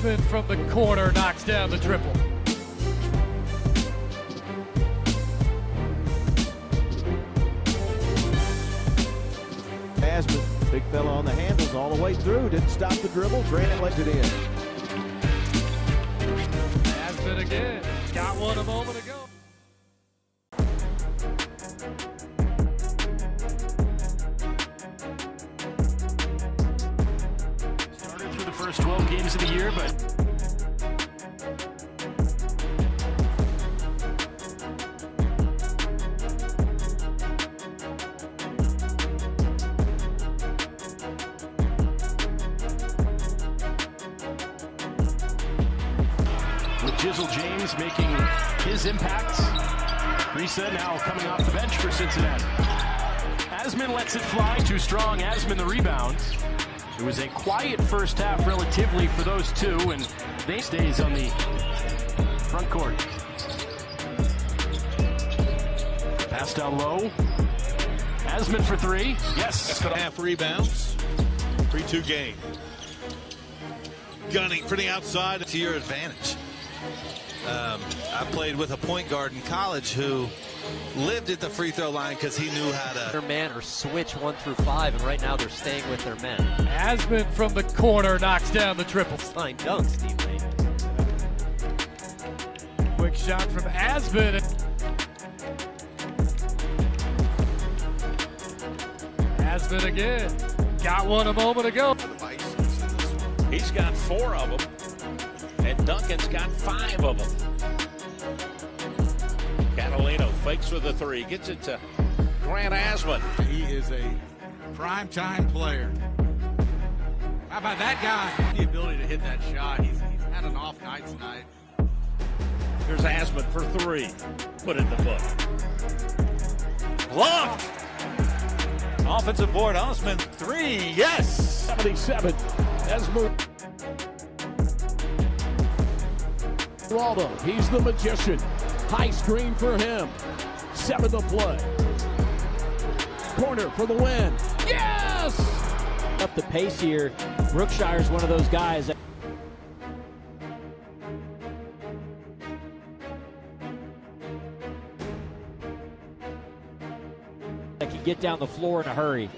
Asman from the corner knocks down the triple. Asman, big fella on the handles all the way through, didn't stop the dribble, Grant lets it in. Asman again, got one a moment ago. Started through the first 12 games of the year, but Jizzle James making his impact. Risa now coming off the bench for Cincinnati. Asman lets it fly, too strong. Asman the rebound. It was a quiet first half relatively for those two, and they stays on the front court. Pass down low. Asman for three. Yes. Half rebounds. 3-2 game. Gunning for the outside to your advantage. I played with a point guard in college who lived at the free throw line because he knew how to. Their man or switch 1 through 5, and right now they're staying with their men. Asman from the corner knocks down the triple. Fine dunk, Steve Lane. Quick shot from Asman. Asman again, got one a moment ago. He's got 4 of them. And Duncan's got 5 of them. Catalino fakes with a 3, gets it to Grant Asman. He is a prime-time player. How about that guy? The ability to hit that shot. He's had an off night tonight. Here's Asman for 3. Put it in the book. Blocked! Offensive board, Asman 3, yes! 77, Asman. Waldo, he's the magician. High screen for him. 7 to play. Corner for the win. Yes! Up the pace here. Brookshire's one of those guys that can get down the floor in a hurry.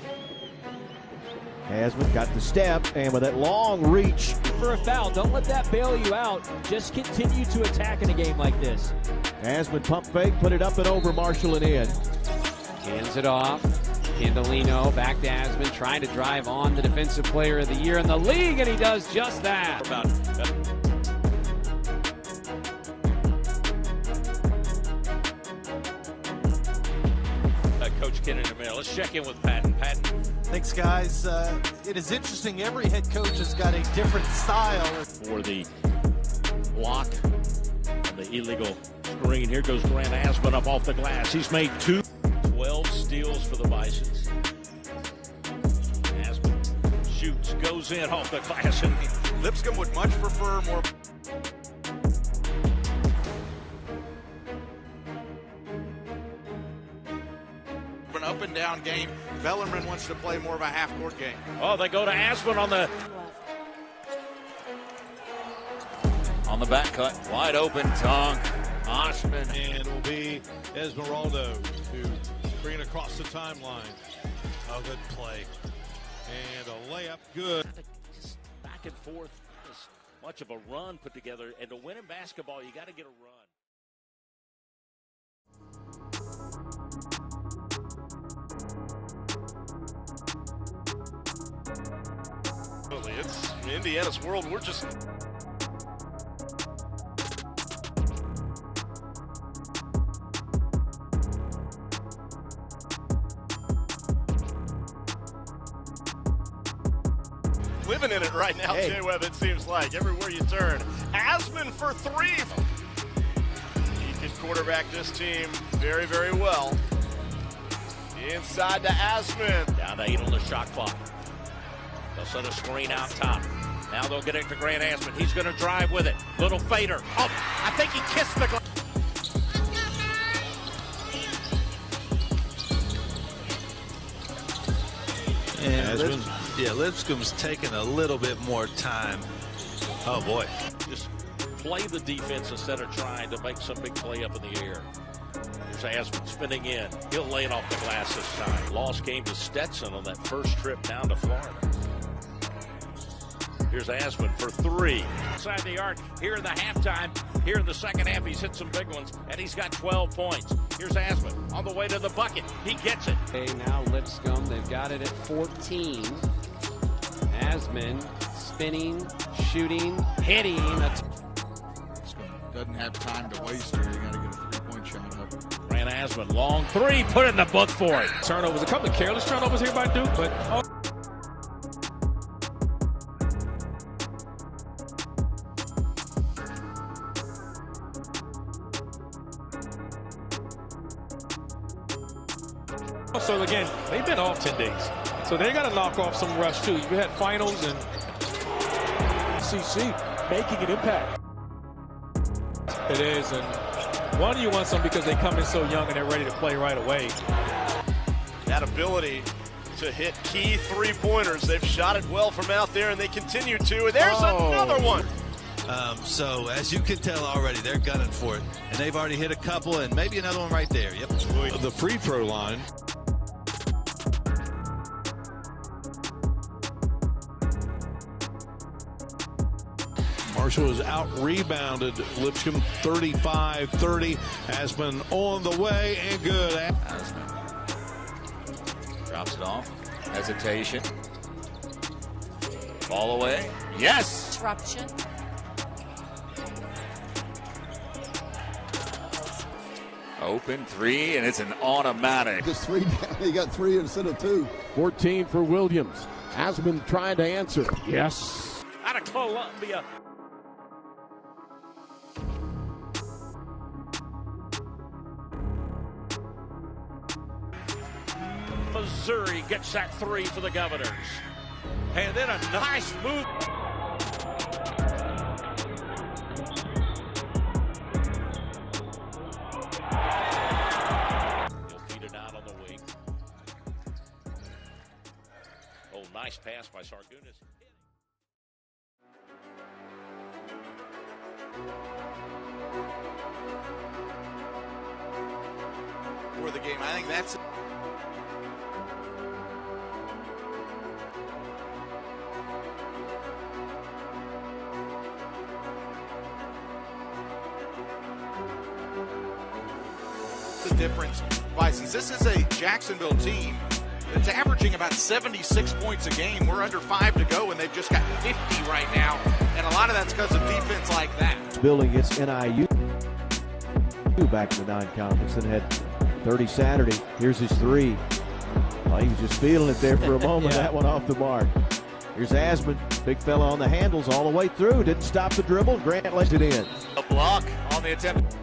Asman got the step, and with that long reach. For a foul, don't let that bail you out. Just continue to attack in a game like this. Asman pump fake, put it up and over, Marshall and in. Hands it off. Candolino back to Asman, trying to drive on the defensive player of the year in the league, and he does just that. Coach Kennedy in the middle. Let's check in with Patton. Patton. Thanks, guys. It is interesting. Every head coach has got a different style. For the block and the illegal screen. Here goes Grant Asman up off the glass. He's made 12 steals for the Bisons. Asman shoots, goes in off the glass. And Lipscomb would much prefer more. An up and down game. Bellarmine wants to play more of a half-court game. oh, they go to Asman on the back cut. Wide open dunk. Asman. And it will be Esmeraldo to bring it across the timeline. Oh, good play. And a layup, good. Just back and forth. As much of a run put together. And to win in basketball, you got to get a run. It's Indiana's world. We're just living in it right now, Jay Webb, it seems like. Everywhere you turn. Asman for 3. He can quarterback this team very, very well. Inside to Asman. Down to 8 on the shot clock. They'll set a screen out top. Now they'll get it to Grant Asman. He's going to drive with it. Little fader. Oh, I think he kissed the glass. And Lipscomb's taking a little bit more time Oh, boy. Just play the defense instead of trying to make some big play up in the air. Here's Asman spinning in. He'll lay it off the glass this time. Loss came to Stetson on that first trip down to Florida. Here's Asman for three. Inside the arc here in the halftime. Here in the second half, he's hit some big ones, and he's got 12 points. Here's Asman on the way to the bucket. He gets it. Okay, now Lipscomb, they've got it at 14. Asman spinning, shooting, hitting. Doesn't have time to waste here. You got to get a three-point shot up. Ran Asman, long three, put it in the book for it. Turnovers, a couple of careless turnovers here by Duke, but so again, they've been off 10 days. So they got to knock off some rust too. You had finals and CC making an impact. it is, and one of you want some because they come in so young and they're ready to play right away. That ability to hit key three-pointers. They've shot it well from out there, and they continue to. And there's another one. So as you can tell already, they're gunning for it. And they've already hit a couple and maybe another one right there. Yep. The free throw line. Marshall is out-rebounded. Lipscomb 35-30. Asman on the way and good. Asman drops it off. Hesitation. Ball away. Yes! Disruption. Open three, and it's an automatic. Just three down. He got three instead of two. 14 for Williams. Asman trying to answer. Yes. Out of Columbia. Missouri gets that three for the Governors. And then a nice move. He'll feed it out on the wing. Oh, nice pass by Sargunas. For the game, I think that's the difference. Bisons, this is a Jacksonville team that's averaging about 76 points a game. We're under 5 to go, and they've just got 50 right now, and a lot of that's because of defense like that. Building against NIU back in the non-conference and had 30 Saturday. Here's his three. Well, he was just feeling it there for a moment. That one off the mark. Here's Asman, big fella on the handles all the way through. Didn't stop the dribble. Grant lets it in. A block on the attempt.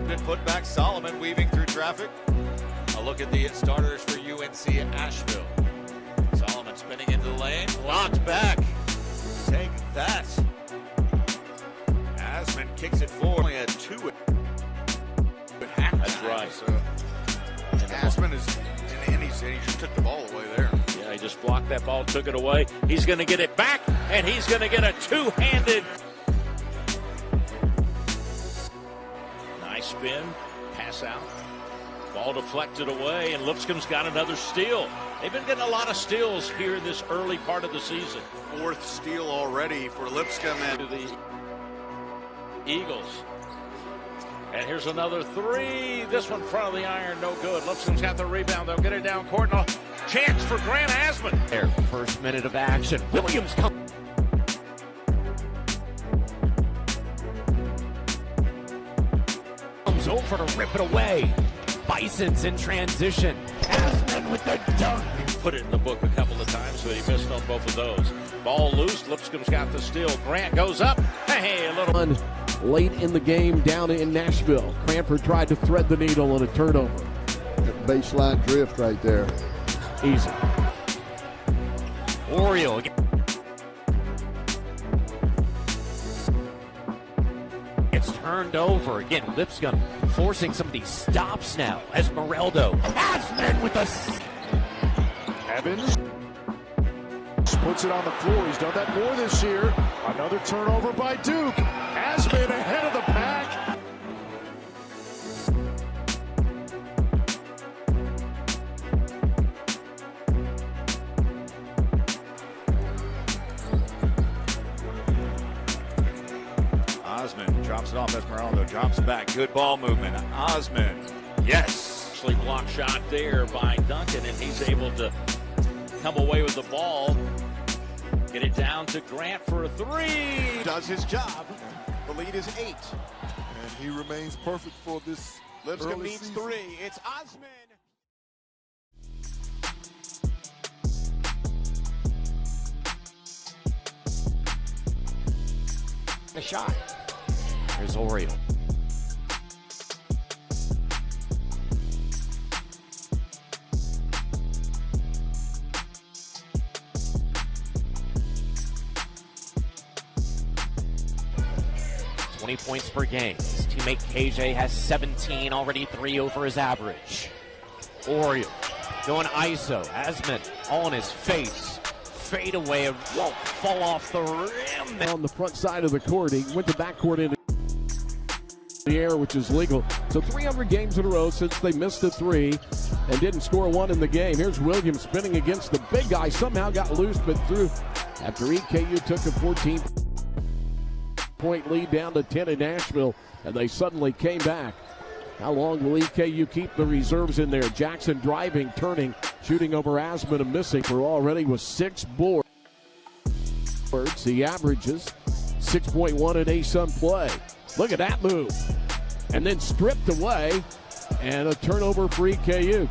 Good put back. Solomon weaving through traffic. A look at the starters for UNC Asheville. Solomon spinning into the lane. Blocked back. Take that. Asman kicks it forward. Only had two. That's right. So, Asman is, and he just took the ball away there. Yeah, he just blocked that ball, took it away. He's going to get it back, and he's going to get a two-handed. Nice spin, pass out. Ball deflected away, and Lipscomb's got another steal. They've been getting a lot of steals here in this early part of the season. Fourth steal already for Lipscomb and the Eagles. And here's another three. This one front of the iron, no good. Lipscomb's got the rebound. They'll get it down court. And a chance for Grant Asman. There, first minute of action. Williams comes over to rip it away. Bisons in transition. Asman with the dunk. Put it in the book a couple of times, but he missed on both of those. Ball loose. Lipscomb's got the steal. Grant goes up. Hey, a little. Late in the game down in Nashville. Cranford tried to thread the needle on a turnover. That baseline drift right there. Easy. Oriole gets turned over. Again, Lipscomb forcing some of these stops now. Esmeraldo. Asman with the... Evans puts it on the floor. He's done that more this year. Another turnover by Duke. Asman ahead of the pack. Osman drops it off. Esmeralda drops back. Good ball movement. Osman. Yes. Actually block shot there by Duncan, and he's able to come away with the ball. Get it down to Grant for a three. Does his job. The lead is 8. And he remains perfect for this. Lipscomb needs 3. It's Asman. The shot. Here's Oriole. Points per game. His teammate KJ has 17, already 3 over his average. Oriole going ISO. Asman on his face. Fade away and won't fall off the rim. On the front side of the court, he went to backcourt into the air, which is legal. So 300 games in a row since they missed a 3 and didn't score 1 in the game. Here's Williams spinning against the big guy. Somehow got loose, but through after EKU took a 14-point lead down to 10 in Nashville, and they suddenly came back. How long will EKU keep the reserves in there? Jackson driving, turning, shooting over Asman and missing for already with 6 boards. He averages 6.1 at ASUN play. Look at that move. And then stripped away, and a turnover for EKU.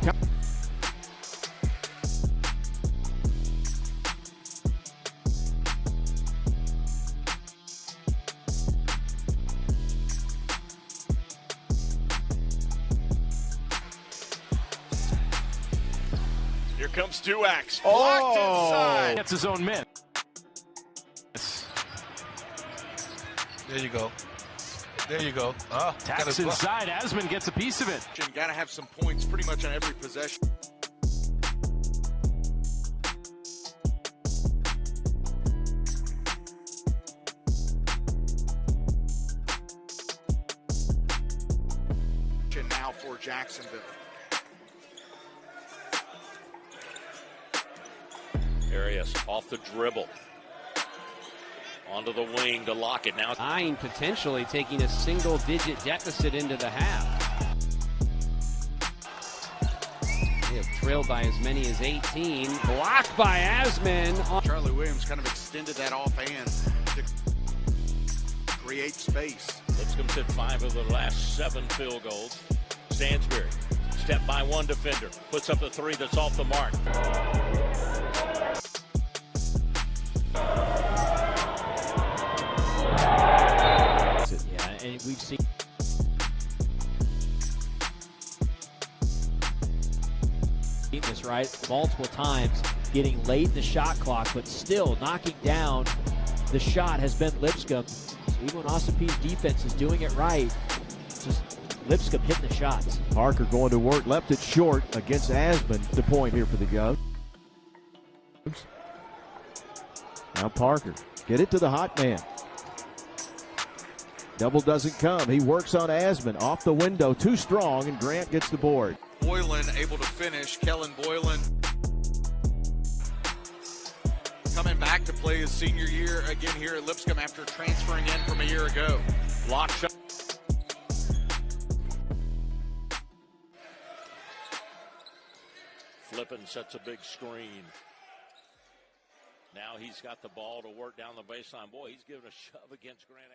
Here comes Duax. Blocked inside. Gets his own man. There you go. There you go. Taps inside. Asman gets a piece of it. Got to have some points pretty much on every possession. Now for Jacksonville. Arias off the dribble. Onto the wing to lock it. Now Nine potentially taking a single-digit deficit into the half. They have trailed by as many as 18. Blocked by Asman. Charlie Williams kind of extended that offhand to create space. Lipscomb's hit 5 of the last 7 field goals. Stansbury, step by one defender, puts up the 3 that's off the mark. Yeah, and we've seen this right multiple times, getting late in the shot clock, but still knocking down the shot has been Lipscomb. So even when Austin Peay's defense is doing it right, just Lipscomb hitting the shots. Parker going to work, left it short against Asman. The point here for the Govs. Now Parker, get it to the hot man. Double doesn't come. He works on Asman off the window, too strong, and Grant gets the board. Boylan able to finish. Kellen Boylan coming back to play his senior year again here at Lipscomb after transferring in from a year ago. Block shot. Flippin sets a big screen. Now he's got the ball to work down the baseline. Boy, he's giving a shove against Grant.